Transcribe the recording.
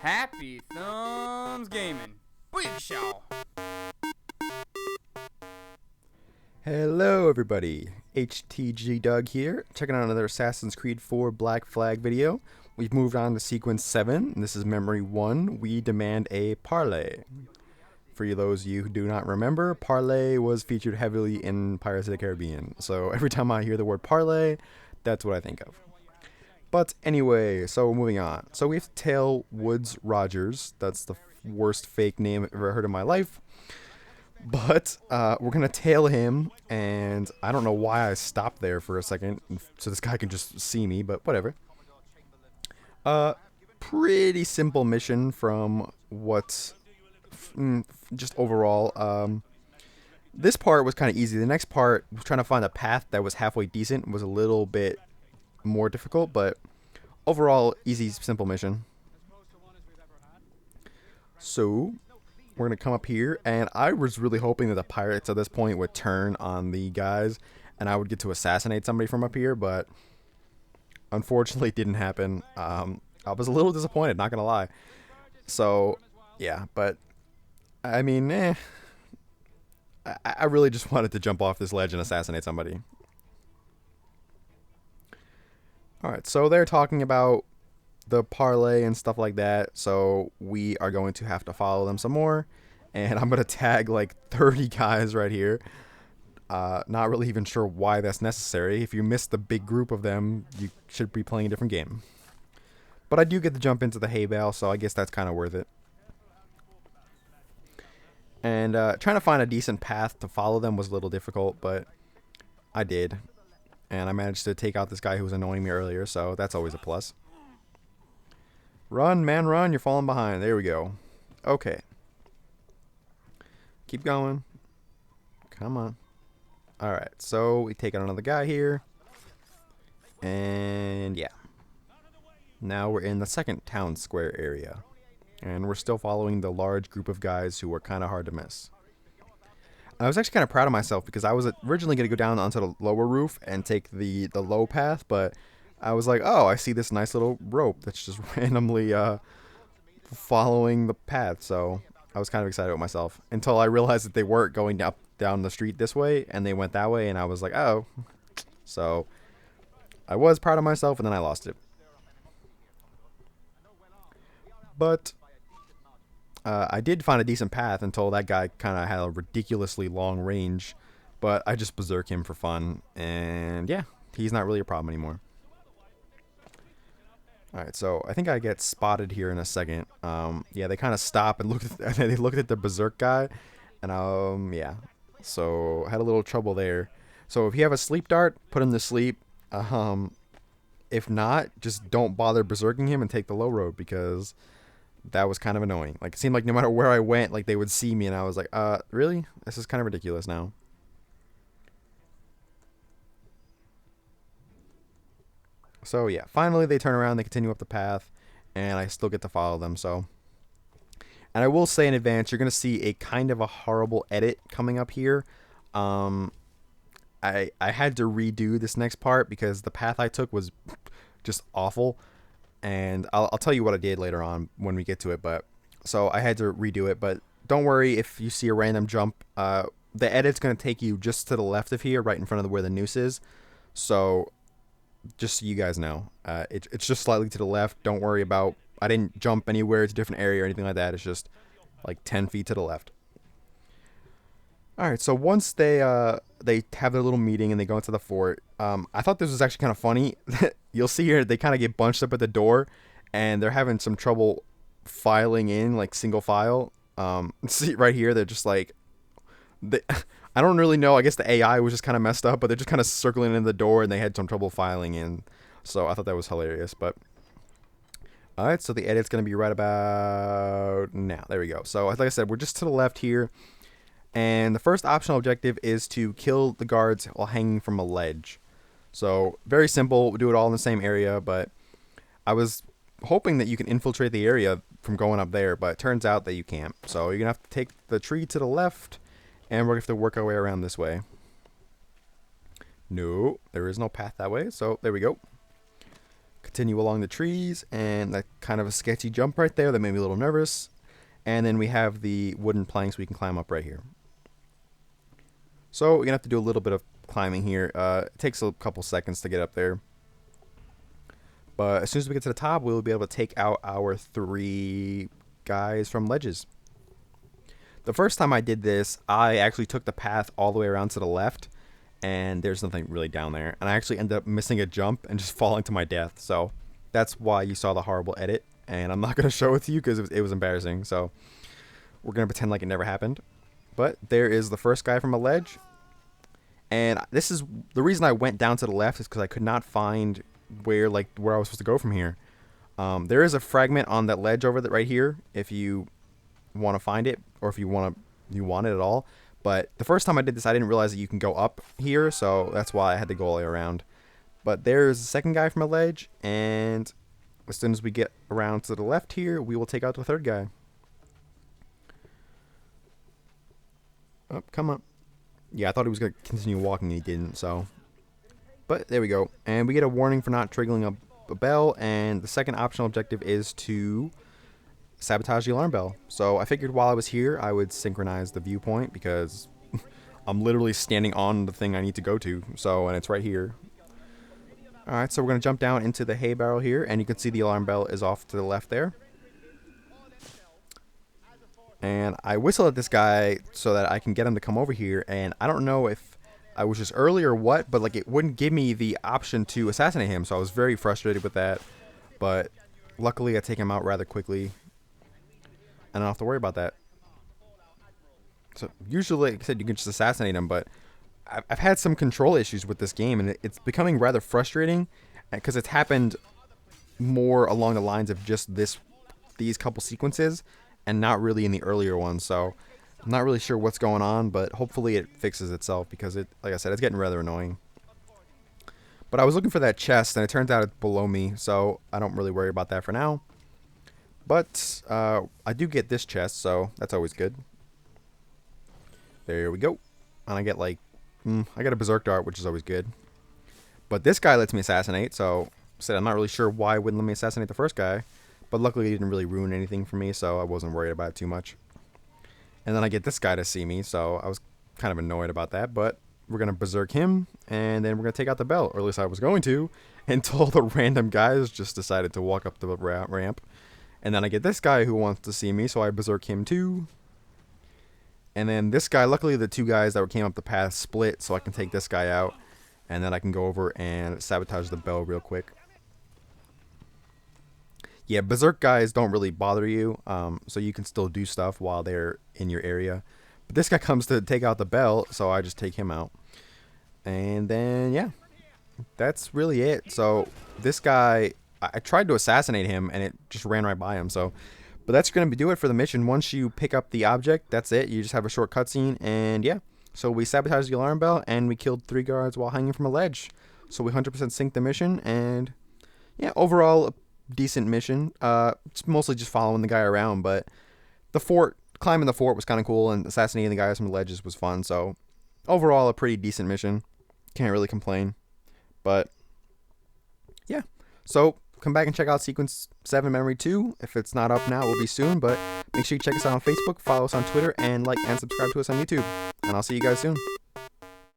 Happy Thumbs Gaming. Big show. Hello everybody, HTG Doug here, checking out another Assassin's Creed 4 Black Flag video. We've moved on to sequence 7, and this is memory 1, we demand a parlay. For those of you who do not remember, parlay was featured heavily in Pirates of the Caribbean, so every time I hear the word parlay, that's what I think of. But anyway, so moving on. So we have Tail Woods Rogers, that's the worst fake name I've ever heard in my life. But we're going to tail him, and I don't know why I stopped there for a second, so this guy can just see me, but whatever. Pretty simple mission from what's just overall. This part was kind of easy. The next part, trying to find a path that was halfway decent, was a little bit more difficult, but overall, easy, simple mission. So we're going to come up here, and I was really hoping that the pirates at this point would turn on the guys, and I would get to assassinate somebody from up here, but unfortunately it didn't happen. I was a little disappointed, not going to lie. So, yeah, but, I mean, I really just wanted to jump off this ledge and assassinate somebody. Alright, so they're talking about the parlay and stuff like that, so we are going to have to follow them some more, and I'm going to tag like 30 guys right here. Not really even sure why that's necessary. If you miss the big group of them, you should be playing a different game. But I do get to jump into the hay bale, so I guess that's kind of worth it. And trying to find a decent path to follow them was a little difficult, but I did. And I managed to take out this guy who was annoying me earlier, so that's always a plus. Run, man, run. You're falling behind. There we go. Okay. Keep going. Come on. Alright, so we take out another guy here. And yeah. Now we're in the second town square area. And we're still following the large group of guys who were kind of hard to miss. I was actually kind of proud of myself because I was originally going to go down onto the lower roof and take the low path, but I was like, oh, I see this nice little rope that's just randomly following the path, so I was kind of excited with myself until I realized that they weren't going down the street this way, and they went that way, and I was like, oh. So I was proud of myself, and then I lost it. But I did find a decent path until that guy kind of had a ridiculously long range, but I just berserk him for fun, and yeah, he's not really a problem anymore. Alright, so I think I get spotted here in a second. Yeah, they kind of stop and they looked at the berserk guy, and yeah, so I had a little trouble there. So if you have a sleep dart, put him to sleep. If not, just don't bother berserking him and take the low road, because that was kind of annoying. Like, it seemed like no matter where I went, like, they would see me, and I was like, really? This is kind of ridiculous now. So, yeah, finally they turn around, they continue up the path, and I still get to follow them, so. And I will say in advance, you're going to see a kind of a horrible edit coming up here. I had to redo this next part because the path I took was just awful. And I'll tell you what I did later on when we get to it, but so I had to redo it. But don't worry if you see a random jump. The edit's going to take you just to the left of here, right in front of where the noose is. So just so you guys know, it's just slightly to the left. Don't worry about, I didn't jump anywhere to a different area or anything like that. It's just like 10 feet to the left. Alright, so once they have their little meeting and they go into the fort, I thought this was actually kind of funny. You'll see here they kind of get bunched up at the door, and they're having some trouble filing in, like single file. See right here, they're just like, I don't really know. I guess the AI was just kind of messed up, but they're just kind of circling in the door, and they had some trouble filing in. So I thought that was hilarious. But alright, so the edit's going to be right about now. There we go. So like I said, we're just to the left here. And the first optional objective is to kill the guards while hanging from a ledge. So, very simple. We do it all in the same area, but I was hoping that you can infiltrate the area from going up there, but it turns out that you can't. So, you're going to have to take the tree to the left, and we're going to have to work our way around this way. No, there is no path that way, so there we go. continue along the trees, and that kind of a sketchy jump right there that made me a little nervous. And then we have the wooden planks we can climb up right here. So we're gonna have to do a little bit of climbing here. It takes a couple seconds to get up there, but as soon as we get to the top, we'll be able to take out our 3 guys from ledges. The first time I did this, I actually took the path all the way around to the left, and there's nothing really down there, and I actually ended up missing a jump and just falling to my death. So that's why you saw the horrible edit, and I'm not going to show it to you because it was embarrassing. So we're going to pretend like it never happened. But there is the first guy from a ledge, and this is the reason I went down to the left is because I could not find where I was supposed to go from here. There is a fragment on that ledge over right here if you want to find it, or if you want it at all. But the first time I did this, I didn't realize that you can go up here, so that's why I had to go all the way around. But there's the second guy from a ledge, and as soon as we get around to the left here, we will take out the third guy. Oh, come on. Yeah, I thought he was going to continue walking, and he didn't, so. But there we go. And we get a warning for not triggering a bell, and the second optional objective is to sabotage the alarm bell. So I figured while I was here, I would synchronize the viewpoint because I'm literally standing on the thing I need to go to. So, and it's right here. Alright, so we're going to jump down into the hay barrel here, and you can see the alarm bell is off to the left there. And I whistle at this guy so that I can get him to come over here, and I don't know if I was just early or what, but it wouldn't give me the option to assassinate him, so I was very frustrated with that. But luckily I take him out rather quickly, and I don't have to worry about that. So usually, like I said, you can just assassinate him, but I've had some control issues with this game, and it's becoming rather frustrating because it's happened more along the lines of just these couple sequences and not really in the earlier ones. So I'm not really sure what's going on, but hopefully it fixes itself because like I said, it's getting rather annoying. But I was looking for that chest, and it turns out it's below me, so I don't really worry about that for now. But I do get this chest, so that's always good. There we go. And I get I got a berserk dart, which is always good. But this guy lets me assassinate, so I'm not really sure why it wouldn't let me assassinate the first guy. But luckily he didn't really ruin anything for me, so I wasn't worried about it too much. And then I get this guy to see me, so I was kind of annoyed about that. But we're going to berserk him, and then we're going to take out the bell. Or at least I was going to, until the random guys just decided to walk up the ramp. And then I get this guy who wants to see me, so I berserk him too. And then this guy, luckily the 2 guys that came up the path split, so I can take this guy out. And then I can go over and sabotage the bell real quick. Yeah, berserk guys don't really bother you, so you can still do stuff while they're in your area. But this guy comes to take out the bell, so I just take him out. And then, yeah, that's really it. So this guy, I tried to assassinate him, and it just ran right by him. So, but that's going to do it for the mission. Once you pick up the object, that's it. You just have a short cutscene, and yeah. So we sabotaged the alarm bell, and we killed 3 guards while hanging from a ledge. So we 100% synced the mission, and yeah, overall, decent mission. It's mostly just following the guy around, but climbing the fort was kind of cool, and assassinating the guys from the ledges was fun. So overall, a pretty decent mission. Can't really complain. But yeah, so come back and check out Sequence 7 Memory 2. If it's not up now, it will be soon, but make sure you check us out on Facebook, follow us on Twitter, and like and subscribe to us on YouTube. And I'll see you guys soon.